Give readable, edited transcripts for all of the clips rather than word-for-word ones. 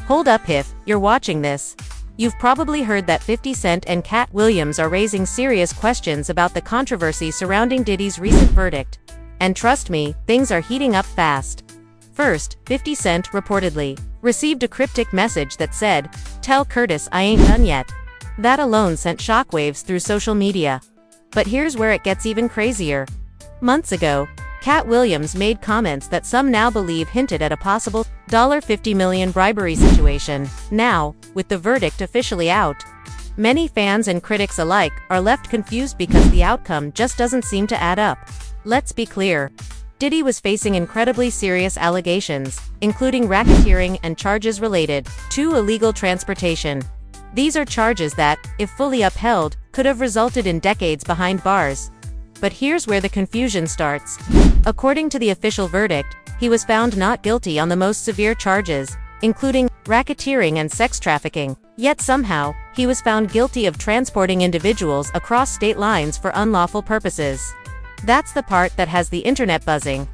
Hold up if you're watching this. You've probably heard that 50 Cent and Katt Williams are raising serious questions about the controversy surrounding Diddy's recent verdict. And trust me, things are heating up fast. First, 50 Cent reportedly received a cryptic message that said, "Tell Curtis I ain't done yet." That alone sent shockwaves through social media. But here's where it gets even crazier. Months ago, Katt Williams made comments that some now believe hinted at a possible $50 million bribery situation. Now, with the verdict officially out, many fans and critics alike are left confused because the outcome just doesn't seem to add up. Let's be clear. Diddy was facing incredibly serious allegations, including racketeering and charges related to illegal transportation. These are charges that, if fully upheld, could have resulted in decades behind bars. But here's where the confusion starts. According to the official verdict, he was found not guilty on the most severe charges, including racketeering and sex trafficking. Yet somehow, he was found guilty of transporting individuals across state lines for unlawful purposes. That's the part that has the internet buzzing.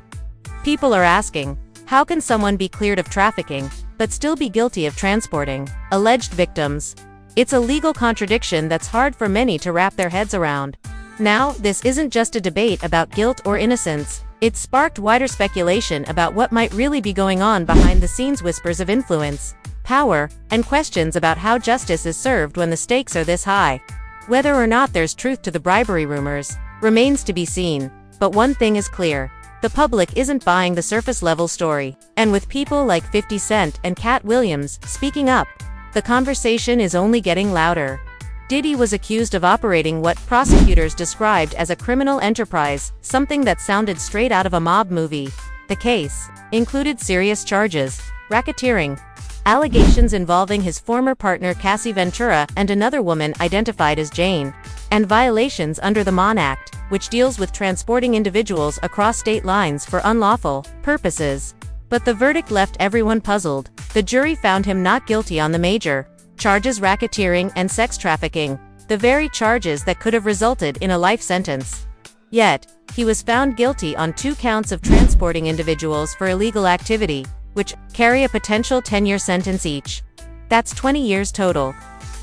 People are asking, how can someone be cleared of trafficking, but still be guilty of transporting alleged victims? It's a legal contradiction that's hard for many to wrap their heads around. Now, this isn't just a debate about guilt or innocence. It's sparked wider speculation about what might really be going on behind the scenes, whispers of influence, power, and questions about how justice is served when the stakes are this high. Whether or not there's truth to the bribery rumors remains to be seen, but one thing is clear. The public isn't buying the surface-level story, and with people like 50 Cent and Katt Williams speaking up, the conversation is only getting louder. Diddy was accused of operating what prosecutors described as a criminal enterprise, something that sounded straight out of a mob movie. The case included serious charges, racketeering, allegations involving his former partner Cassie Ventura and another woman identified as Jane, and violations under the Mann Act, which deals with transporting individuals across state lines for unlawful purposes. But the verdict left everyone puzzled. The jury found him not guilty on the major charges, racketeering and sex trafficking, the very charges that could have resulted in a life sentence. Yet, he was found guilty on 2 counts of transporting individuals for illegal activity, which carry a potential 10-year sentence each. That's 20 years total.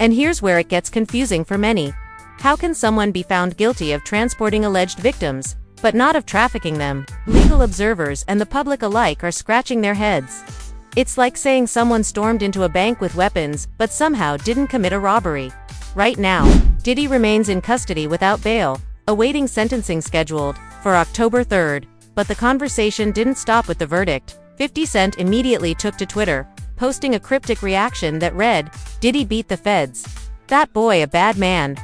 And here's where it gets confusing for many. How can someone be found guilty of transporting alleged victims, but not of trafficking them? Legal observers and the public alike are scratching their heads. It's like saying someone stormed into a bank with weapons, but somehow didn't commit a robbery. Right now, Diddy remains in custody without bail, awaiting sentencing scheduled for October 3rd. But the conversation didn't stop with the verdict. 50 Cent immediately took to Twitter, posting a cryptic reaction that read, "Diddy beat the feds. That boy a bad man."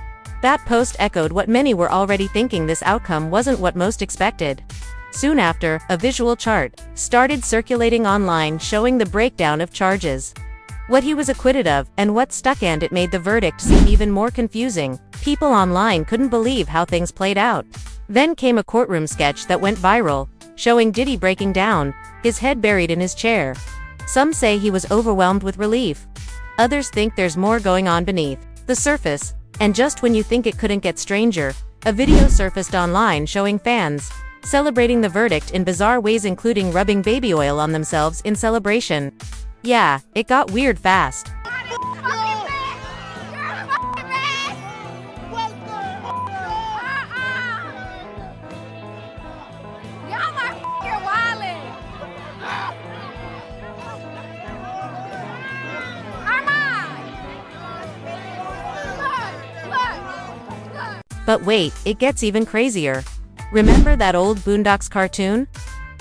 That post echoed what many were already thinking: this outcome wasn't what most expected. Soon after, a visual chart started circulating online showing the breakdown of charges, what he was acquitted of, and what stuck, and it made the verdict seem even more confusing. People online couldn't believe how things played out. Then came a courtroom sketch that went viral, showing Diddy breaking down, his head buried in his chair. Some say he was overwhelmed with relief. Others think there's more going on beneath the surface. And just when you think it couldn't get stranger, a video surfaced online showing fans celebrating the verdict in bizarre ways, including rubbing baby oil on themselves in celebration. Yeah, it got weird fast. But wait, it gets even crazier. Remember that old Boondocks cartoon?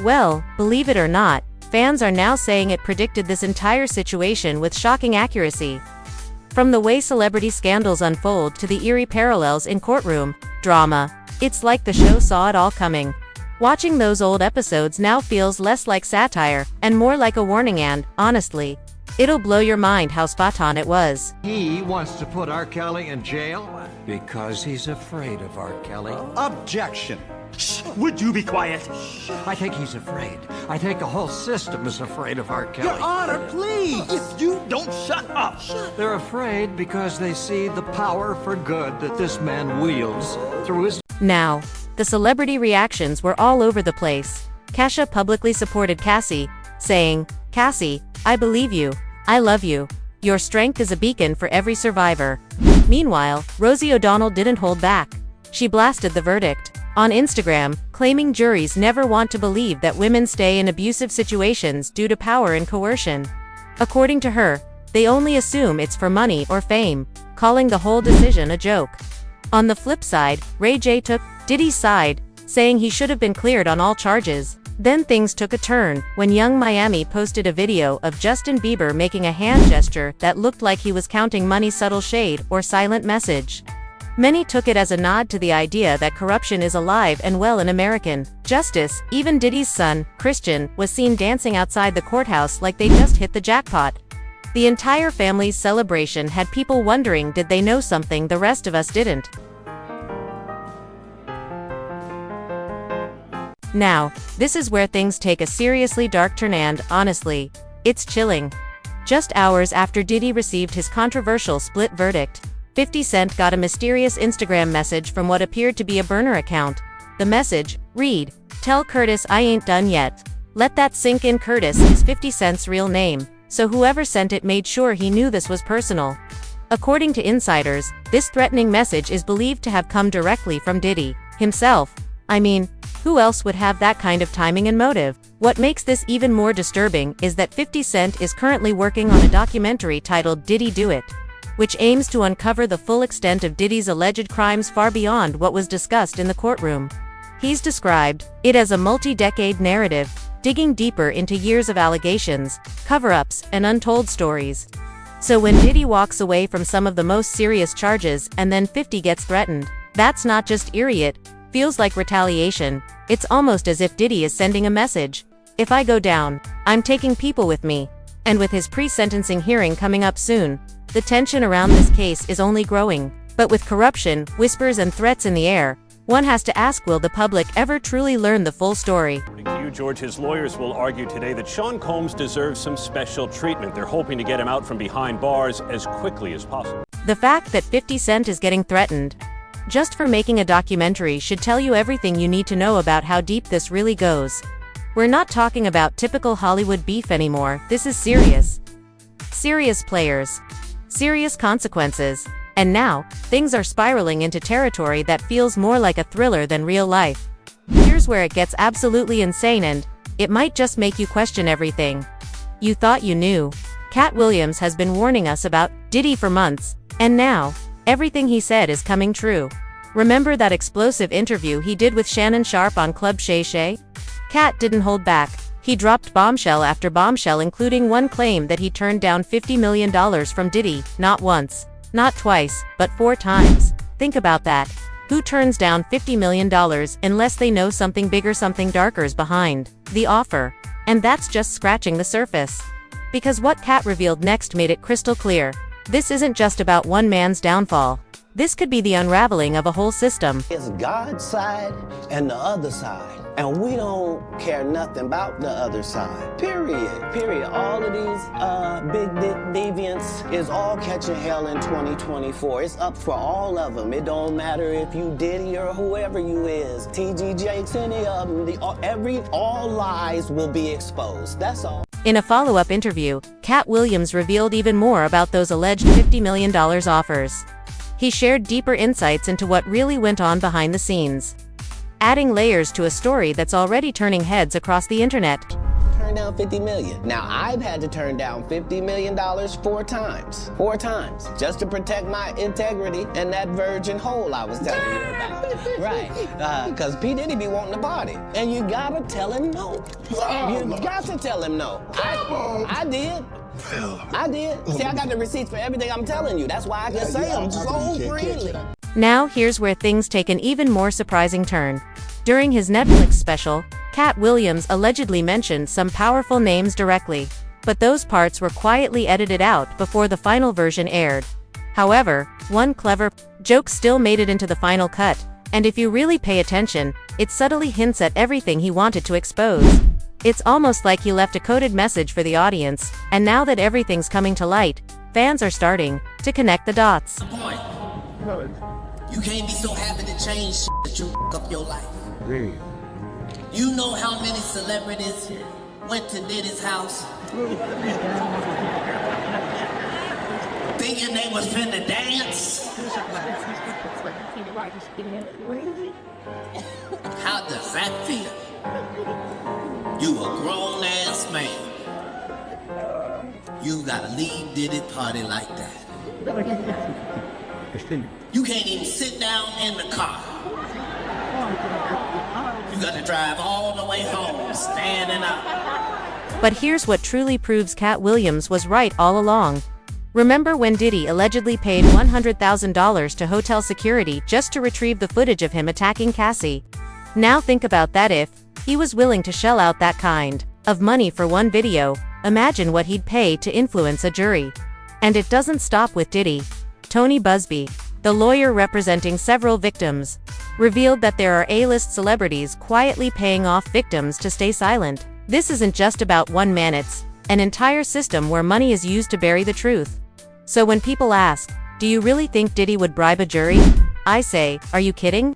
Well, believe it or not, fans are now saying it predicted this entire situation with shocking accuracy. From the way celebrity scandals unfold to the eerie parallels in courtroom drama, it's like the show saw it all coming. Watching those old episodes now feels less like satire and more like a warning, and, honestly, it'll blow your mind how spot on it was. He wants to put R. Kelly in jail because he's afraid of R. Kelly. Objection. Shh, would you be quiet? I think he's afraid. I think the whole system is afraid of R. Kelly. Your Honor, please! If you don't shut up! They're afraid because they see the power for good that this man wields through his... Now, the celebrity reactions were all over the place. Kesha publicly supported Cassie, saying, "Cassie, I believe you. I love you. Your strength is a beacon for every survivor." Meanwhile, Rosie O'Donnell didn't hold back. She blasted the verdict on Instagram, claiming juries never want to believe that women stay in abusive situations due to power and coercion. According to her, they only assume it's for money or fame, calling the whole decision a joke. On the flip side, Ray J took Diddy's side, saying he should have been cleared on all charges. Then things took a turn when Young Miami posted a video of Justin Bieber making a hand gesture that looked like he was counting money. Subtle shade or silent message. Many took it as a nod to the idea that corruption is alive and well in American justice. Even Diddy's son, Christian, was seen dancing outside the courthouse like they just hit the jackpot. The entire family's celebration had people wondering, did they know something the rest of us didn't? Now, this is where things take a seriously dark turn and, honestly, it's chilling. Just hours after Diddy received his controversial split verdict, 50 Cent got a mysterious Instagram message from what appeared to be a burner account. The message read, "Tell Curtis I ain't done yet." Let that sink in. Curtis is 50 Cent's real name, so whoever sent it made sure he knew this was personal. According to insiders, this threatening message is believed to have come directly from Diddy himself. I mean, who else would have that kind of timing and motive? What makes this even more disturbing is that 50 Cent is currently working on a documentary titled Diddy Do It, which aims to uncover the full extent of Diddy's alleged crimes far beyond what was discussed in the courtroom. He's described it as a multi-decade narrative, digging deeper into years of allegations, cover-ups, and untold stories. So when Diddy walks away from some of the most serious charges and then 50 gets threatened, that's not just eerie, it feels like retaliation. It's almost as if Diddy is sending a message. If I go down, I'm taking people with me. And with his pre-sentencing hearing coming up soon, the tension around this case is only growing. But with corruption, whispers and threats in the air, one has to ask, will the public ever truly learn the full story? According to you, George, his lawyers will argue today that Sean Combs deserves some special treatment. They're hoping to get him out from behind bars as quickly as possible. The fact that 50 Cent is getting threatened just for making a documentary should tell you everything you need to know about how deep this really goes. We're not talking about typical Hollywood beef anymore. This is serious. Serious players. Serious consequences. And now, things are spiraling into territory that feels more like a thriller than real life. Here's where it gets absolutely insane, and it might just make you question everything you thought you knew. Katt Williams has been warning us about Diddy for months, and now, everything he said is coming true. Remember that explosive interview he did with Shannon Sharpe on Club Shay Shay? Katt didn't hold back. He dropped bombshell after bombshell, including one claim that he turned down $50 million from Diddy, not once, not twice, but 4 times. Think about that. Who turns down $50 million unless they know something bigger, something darker's behind the offer? And that's just scratching the surface. Because what Katt revealed next made it crystal clear. This isn't just about one man's downfall. This could be the unraveling of a whole system. It's God's side and the other side. And we don't care nothing about the other side. Period. All of these big deviants is all catching hell in 2024. It's up for all of them. It don't matter if you Diddy or whoever you is. TG Jakes, any of them. All lies will be exposed. That's all. In a follow-up interview, Katt Williams revealed even more about those alleged $50 million offers. He shared deeper insights into what really went on behind the scenes, adding layers to a story that's already turning heads across the internet. Turn down $50 million. Now, I've had to turn down $50 million 4 times. 4 times. Just to protect my integrity and that virgin hole I was telling you about. Right. Because P. Diddy be wanting to party. And you gotta tell him no. You got to tell him no. I did. I did. See, I got the receipts for everything I'm telling you. That's why I can say them so freely. Now here's where things take an even more surprising turn. During his Netflix special, Katt Williams allegedly mentioned some powerful names directly, but those parts were quietly edited out before the final version aired. However, one clever joke still made it into the final cut, and if you really pay attention, it subtly hints at everything he wanted to expose. It's almost like he left a coded message for the audience, and now that everything's coming to light, fans are starting to connect the dots. You can't be so happy to change shit that you up your life. You know how many celebrities went to Diddy's house Thinking they was finna dance? How does that feel? You a grown-ass man. You gotta leave Diddy party like that. You can't even sit down in the car. You gotta drive all the way home, standing up. But here's what truly proves Katt Williams was right all along. Remember when Diddy allegedly paid $100,000 to hotel security just to retrieve the footage of him attacking Cassie? Now think about that. If he was willing to shell out that kind of money for one video, imagine what he'd pay to influence a jury. And it doesn't stop with Diddy. Tony Busby, the lawyer representing several victims, revealed that there are A-list celebrities quietly paying off victims to stay silent. This isn't just about one man, it's an entire system where money is used to bury the truth. So when people ask, do you really think Diddy would bribe a jury? I say, are you kidding?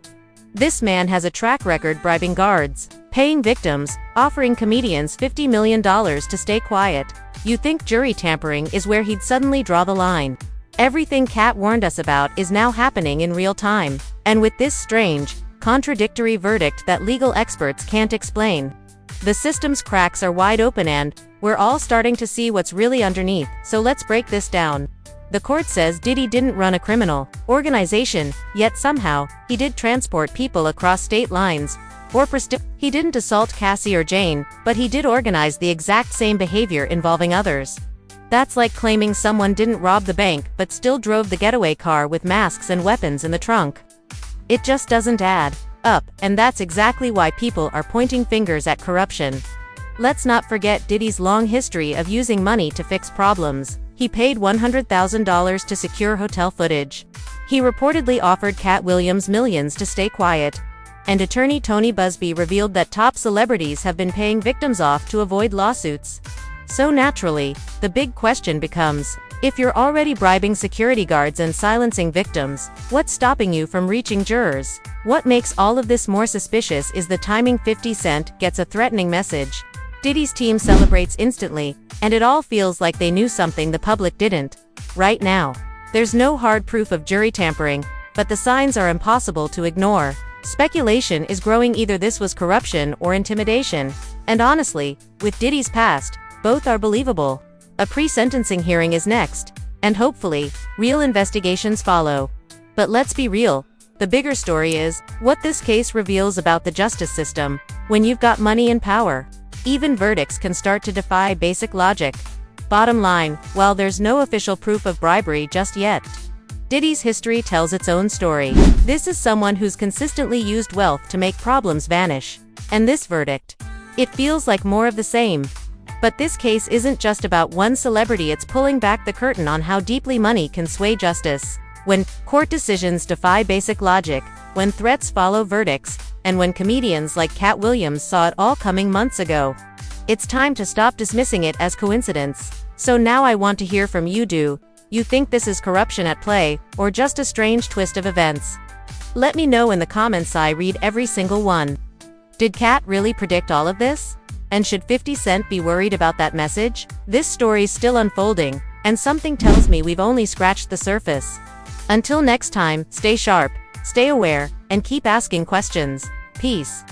This man has a track record bribing guards, paying victims, offering comedians $50 million to stay quiet. You think jury tampering is where he'd suddenly draw the line? Everything Katt warned us about is now happening in real time, and with this strange, contradictory verdict that legal experts can't explain. The system's cracks are wide open and we're all starting to see what's really underneath, so let's break this down. The court says Diddy didn't run a criminal organization, yet somehow, he did transport people across state lines, or he didn't assault Cassie or Jane, but he did organize the exact same behavior involving others. That's like claiming someone didn't rob the bank but still drove the getaway car with masks and weapons in the trunk. It just doesn't add up, and that's exactly why people are pointing fingers at corruption. Let's not forget Diddy's long history of using money to fix problems. He paid $100,000 to secure hotel footage. He reportedly offered Katt Williams millions to stay quiet. And attorney Tony Busby revealed that top celebrities have been paying victims off to avoid lawsuits. So naturally, the big question becomes, if you're already bribing security guards and silencing victims, what's stopping you from reaching jurors? What makes all of this more suspicious is the timing. 50 Cent gets a threatening message. Diddy's team celebrates instantly, and it all feels like they knew something the public didn't. Right now, there's no hard proof of jury tampering, but the signs are impossible to ignore. Speculation is growing either this was corruption or intimidation. And honestly, with Diddy's past, both are believable. A pre-sentencing hearing is next, and hopefully, real investigations follow. But let's be real, the bigger story is what this case reveals about the justice system. When you've got money and power, even verdicts can start to defy basic logic. Bottom line, while there's no official proof of bribery just yet, Diddy's history tells its own story. This is someone who's consistently used wealth to make problems vanish. And this verdict, it feels like more of the same. But this case isn't just about one celebrity, it's pulling back the curtain on how deeply money can sway justice. When court decisions defy basic logic, when threats follow verdicts, and when comedians like Katt Williams saw it all coming months ago. It's time to stop dismissing it as coincidence. So now I want to hear from you. Do you think this is corruption at play, or just a strange twist of events? Let me know in the comments. I read every single one. Did Katt really predict all of this? And should 50 Cent be worried about that message? This story's still unfolding, and something tells me we've only scratched the surface. Until next time, stay sharp, stay aware, and keep asking questions. Peace.